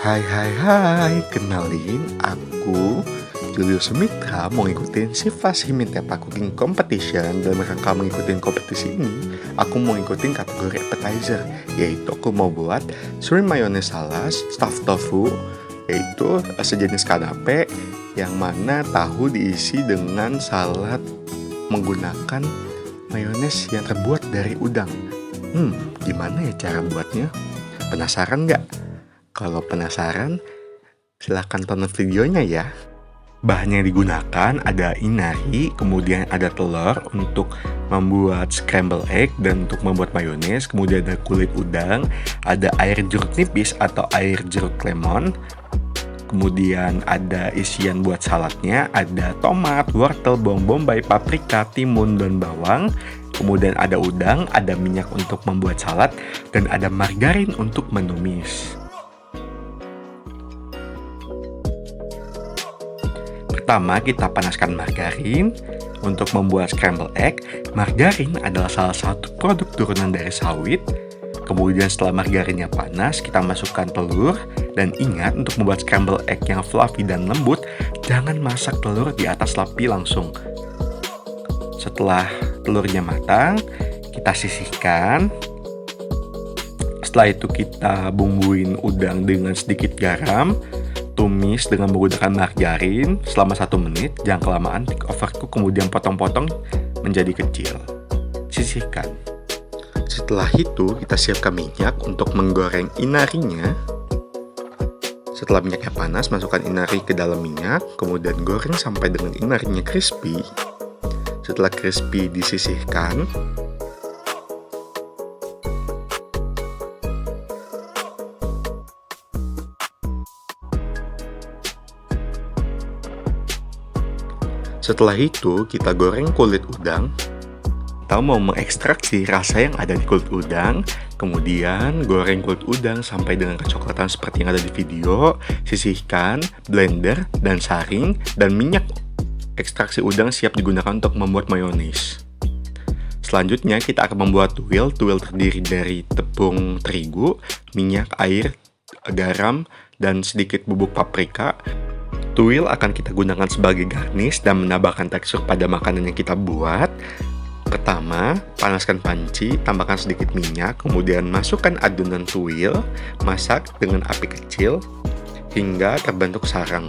Hai, kenalin aku Julius Mitra mau ngikutin Sifas Himintepa Cooking Competition. Dalam rangka mengikutin kompetisi ini, aku mau ngikutin kategori appetizer, yaitu aku mau buat shrimp mayonnaise salas stuffed tofu, yaitu sejenis kanape yang mana tahu diisi dengan salad menggunakan mayones yang terbuat dari udang. Gimana ya cara buatnya? Penasaran nggak? Kalau penasaran, silahkan tonton videonya ya. Bahan yang digunakan ada inari, kemudian ada telur untuk membuat scramble egg dan untuk membuat mayones, kemudian ada kulit udang, ada air jeruk nipis atau air jeruk lemon, kemudian ada isian buat saladnya, ada tomat, wortel, bawang bombay, paprika, timun, dan bawang, kemudian ada udang, ada minyak untuk membuat salad, dan ada margarin untuk menumis. Pertama, kita panaskan margarin untuk membuat scramble egg. Margarin adalah salah satu produk turunan dari sawit. Kemudian setelah margarinnya panas, kita masukkan telur. Dan ingat, untuk membuat scramble egg yang fluffy dan lembut, jangan masak telur di atas api langsung. Setelah telurnya matang, kita sisihkan. Setelah itu kita bumbuin udang dengan sedikit garam. Tumis dengan menggunakan margarin selama 1 menit, jangan kelamaan, take overcook, kemudian potong-potong menjadi kecil. Sisihkan. Setelah itu kita siapkan minyak untuk menggoreng inarinya. Setelah minyaknya panas, masukkan inari ke dalam minyak, kemudian goreng sampai dengan inarinya crispy. Setelah crispy, disisihkan. Setelah itu, kita goreng kulit udang. Kita mau mengekstraksi rasa yang ada di kulit udang. Kemudian, goreng kulit udang sampai dengan kecoklatan seperti yang ada di video. Sisihkan, blender, dan saring. Dan minyak ekstraksi udang siap digunakan untuk membuat mayones. Selanjutnya, kita akan membuat tuil. Tuil terdiri dari tepung terigu, minyak, air, garam, dan sedikit bubuk paprika. Tuil akan kita gunakan sebagai garnish dan menambahkan tekstur pada makanan yang kita buat. Pertama, panaskan panci, tambahkan sedikit minyak, kemudian masukkan adonan tuil, masak dengan api kecil hingga terbentuk sarang.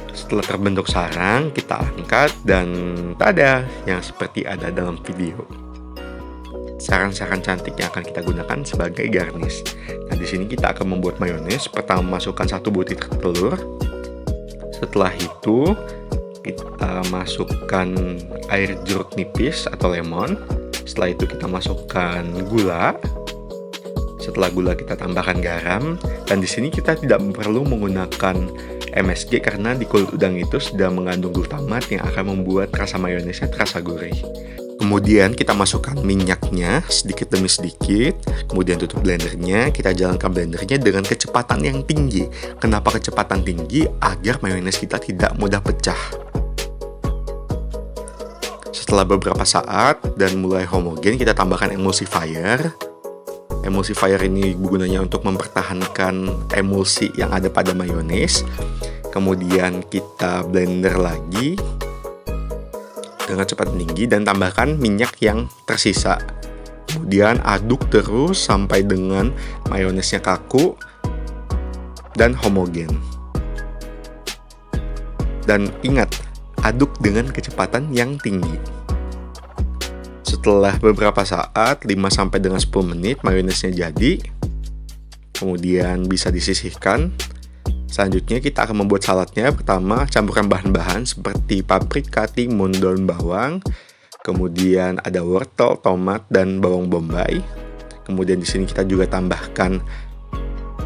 Setelah terbentuk sarang, kita angkat dan tada, yang seperti ada dalam video. Sarang-sarang cantik yang akan kita gunakan sebagai garnish. Nah, di sini kita akan membuat mayones. Pertama, masukkan 1 butir telur. Setelah itu, kita masukkan air jeruk nipis atau lemon. Setelah itu, kita masukkan gula. Setelah gula, kita tambahkan garam. Dan di sini kita tidak perlu menggunakan MSG karena di kulit udang itu sudah mengandung glutamat yang akan membuat rasa mayonesnya terasa gurih. Kemudian kita masukkan minyaknya sedikit demi sedikit. Kemudian tutup blendernya. Kita jalankan blendernya dengan kecepatan yang tinggi. Kenapa kecepatan tinggi? Agar mayones kita tidak mudah pecah. Setelah beberapa saat dan mulai homogen, kita tambahkan emulsifier. Emulsifier ini gunanya untuk mempertahankan emulsi yang ada pada mayones. Kemudian kita blender lagi dengan cepat tinggi dan tambahkan minyak yang tersisa. Kemudian aduk terus sampai dengan mayonesnya kaku dan homogen. Dan ingat, aduk dengan kecepatan yang tinggi. Setelah beberapa saat, 5 sampai dengan 10 menit, mayonesnya jadi. Kemudian bisa disisihkan. Selanjutnya kita akan membuat saladnya. Pertama, campuran bahan-bahan seperti paprika, timun, daun bawang. Kemudian ada wortel, tomat, dan bawang bombay. Kemudian di sini kita juga tambahkan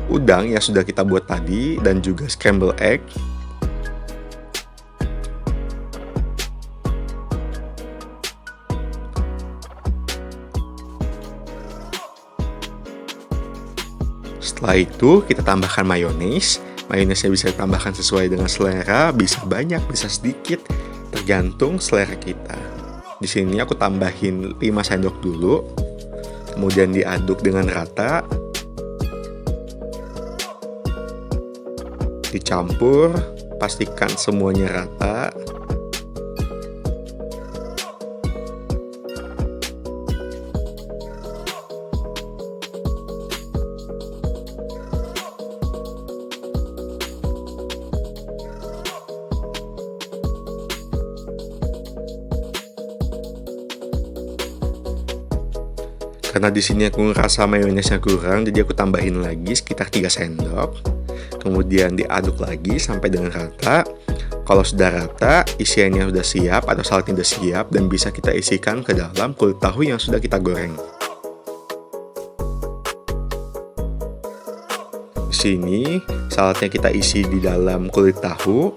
udang yang sudah kita buat tadi dan juga scramble egg. Setelah itu kita tambahkan mayones. Mayonesnya bisa ditambahkan sesuai dengan selera, bisa banyak, bisa sedikit, tergantung selera kita. Di sini aku tambahin 5 sendok dulu. Kemudian diaduk dengan rata. Dicampur, pastikan semuanya rata. Karena di sini aku ngerasa mayonesnya kurang, jadi aku tambahin lagi sekitar 3 sendok. Kemudian diaduk lagi sampai dengan rata. Kalau sudah rata, isiannya sudah siap atau saladnya sudah siap dan bisa kita isikan ke dalam kulit tahu yang sudah kita goreng. Di sini saladnya kita isi di dalam kulit tahu.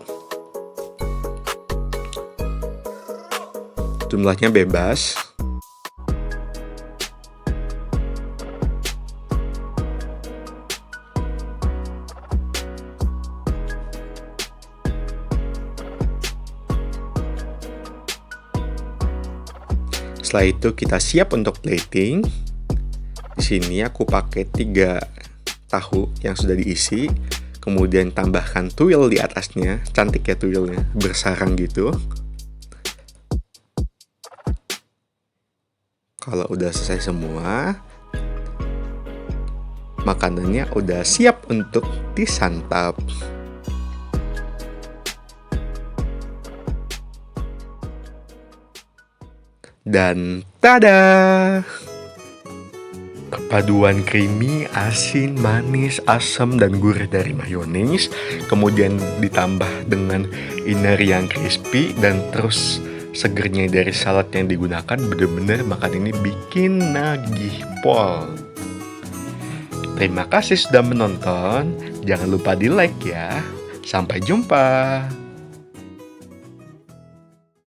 Jumlahnya bebas. Setelah itu kita siap untuk plating. Di sini aku pakai 3 tahu yang sudah diisi, kemudian tambahkan tuil di atasnya. Cantik ya tuilnya, bersarang gitu. Kalau udah selesai semua, makanannya udah siap untuk disantap. Dan tada! Perpaduan creamy, asin, manis, asam, dan gurih dari mayones, kemudian ditambah dengan inner yang crispy, dan terus segernya dari salad yang digunakan, bener-bener makan ini bikin nagih pol. Terima kasih sudah menonton, jangan lupa di like ya. Sampai jumpa.